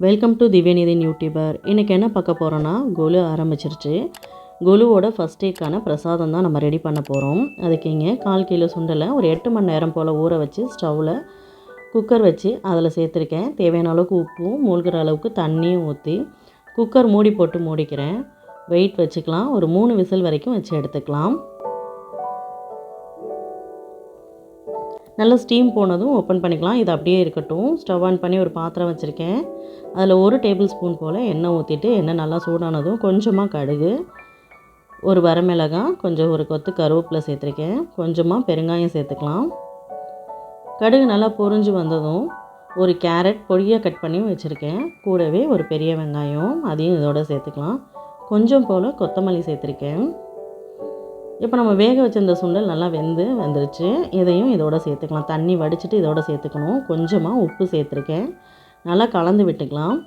Welcome to திவ்யநிதின் YouTuber. இன்றைக்கி என்ன பார்க்க போகிறோன்னா, கொலு ஆரம்பிச்சிருச்சு. கொலுவோட ஃபஸ்ட் டேக்கான பிரசாதம் தான் நம்ம ரெடி பண்ண போகிறோம். அதுக்கு இங்கே 1/4 கிலோ சுண்டலை ஒரு 8 மணி நேரம் போல் ஊற வச்சு ஸ்டவ்வில் குக்கர் வச்சு அதில் சேர்த்துருக்கேன். தேவையான அளவுக்கு உப்பும் மூழ்கிற அளவுக்கு தண்ணியும் ஊற்றி குக்கர் மூடி போட்டு மூடிக்கிறேன். வெயிட் வச்சுக்கலாம். ஒரு 3 விசில் வரைக்கும் வச்சு எடுத்துக்கலாம். நல்லா ஸ்டீம் போனதும் ஓப்பன் பண்ணிக்கலாம். இது அப்படியே இருக்கட்டும். ஸ்டவ் ஆன் பண்ணி ஒரு பாத்திரம் வச்சுருக்கேன். அதில் 1 டேபிள் ஸ்பூன் போல் எண்ணெய் ஊற்றிட்டு எண்ணெய் நல்லா சூடானதும் கொஞ்சமாக கடுகு, ஒரு வரமிளகாய், கொஞ்சம் ஒரு கொத்து கருவேப்பிலை சேர்த்துருக்கேன். கொஞ்சமாக பெருங்காயம் சேர்த்துக்கலாம். கடுகு நல்லா பொரிஞ்சு வந்ததும் ஒரு கேரட் பொடியாக கட் பண்ணி வச்சுருக்கேன். கூடவே ஒரு பெரிய வெங்காயம் அதையும் இதோட சேர்த்துக்கலாம். கொஞ்சம் போல் கொத்தமல்லி சேர்த்துருக்கேன். இப்போ நம்ம வேக வச்சிருந்த சுண்டல் நல்லா வந்துருச்சு. இதையும் இதோட சேர்த்துக்கலாம். தண்ணி வடிச்சிட்டு இதோட சேர்த்துக்கணும். கொஞ்சமாக உப்பு சேர்த்துருக்கேன். நல்லா கலந்து விட்டுக்கலாம்.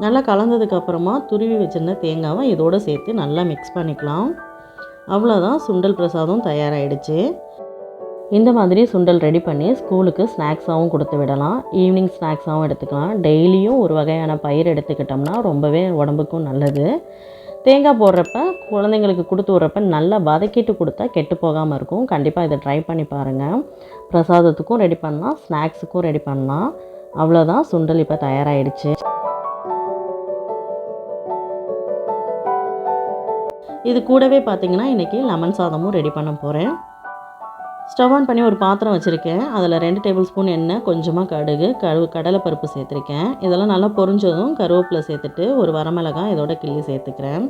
நல்லா கலந்ததுக்கப்புறமா துருவி வச்சுருந்த தேங்காவை இதோடு சேர்த்து நல்லா மிக்ஸ் பண்ணிக்கலாம். அவ்வளோதான், சுண்டல் பிரசாதம் தயாராகிடுச்சு. இந்த மாதிரி சுண்டல் ரெடி பண்ணி ஸ்கூலுக்கு ஸ்நாக்ஸாகவும் கொடுத்து விடலாம். ஈவினிங் ஸ்நாக்ஸாகவும் எடுத்துக்கலாம். டெய்லியும் ஒரு வகையான பயிர் எடுத்துக்கிட்டோம்னா ரொம்பவே உடம்புக்கும் நல்லது. தேங்காய் போடுறப்ப குழந்தைங்களுக்கு கொடுத்து விட்றப்ப நல்லா வதக்கிட்டு கொடுத்தா கெட்டு போகாமல் இருக்கும். கண்டிப்பாக இதை ட்ரை பண்ணி பாருங்கள். பிரசாதத்துக்கும் ரெடி பண்ணலாம், ஸ்நாக்ஸுக்கும் ரெடி பண்ணலாம். அவ்வளோதான், சுண்டல் இப்போ தயாராகிடுச்சு. இது கூடவே பார்த்திங்கன்னா இன்றைக்கி லெமன் சாதமும் ரெடி பண்ண போகிறேன். ஸ்டவ் ஆன் பண்ணி ஒரு பாத்திரம் வச்சுருக்கேன். அதில் 2 டேபிள் ஸ்பூன் எண்ணெய், கொஞ்சமாக கடுகு, கடலைப்பருப்பு சேர்த்துருக்கேன். இதெல்லாம் நல்லா பொரிஞ்சதும் கருவேப்பிலை சேர்த்துட்டு ஒரு வரமிளகாய் இதோட கிள்ளி சேர்த்துக்கிறேன்.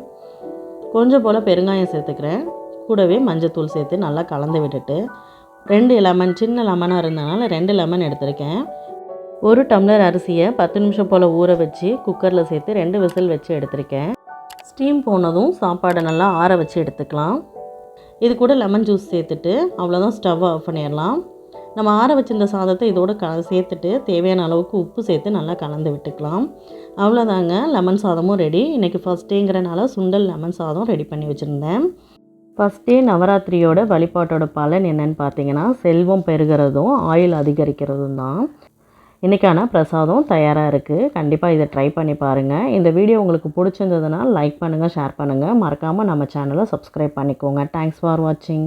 கொஞ்சம் போல் பெருங்காயம் சேர்த்துக்கிறேன். கூடவே மஞ்சத்தூள் சேர்த்து நல்லா கலந்து விட்டுட்டு 2 லெமன், சின்ன லெமனாக இருந்தனால 2 லெமன் எடுத்திருக்கேன். 1 டம்ளர் அரிசியை 10 நிமிஷம் போல் ஊற வச்சு குக்கரில் சேர்த்து 2 விசில் வச்சு எடுத்திருக்கேன். ஸ்டீம் போனதும் சாப்பாடை நல்லா ஆற வச்சு எடுத்துக்கலாம். இது கூட லெமன் ஜூஸ் சேர்த்துட்டு அவ்வளோதான், ஸ்டவ் ஆஃப் பண்ணிடலாம். நம்ம ஆற வச்சிருந்த சாதத்தை இதோட சேர்த்துட்டு தேவையான அளவுக்கு உப்பு சேர்த்து நல்லா கலந்து விட்டுக்கலாம். அவ்வளோதாங்க, லெமன் சாதமும் ரெடி. இன்றைக்கி ஃபஸ்ட் டேங்கிறனால சுண்டல் லெமன் சாதம் ரெடி பண்ணி வச்சுருந்தேன். ஃபஸ்ட் டே நவராத்திரியோட வழிபாட்டோட பலன் என்னென்னு பார்த்தீங்கன்னா, செல்வம் பெருகிறதும் ஆயுள் அதிகரிக்கிறதும் தான். இன்றைக்கான பிரசாதம் தயாராக இருக்குது. கண்டிப்பாக இதை ட்ரை பண்ணி பாருங்கள். இந்த வீடியோ உங்களுக்கு பிடிச்சிருந்ததுன்னா லைக் பண்ணுங்கள், ஷேர் பண்ணுங்கள். மறக்காமல் நம்ம சேனலை சப்ஸ்கிரைப் பண்ணிக்கோங்க. தேங்க்ஸ் ஃபார் வாட்சிங்.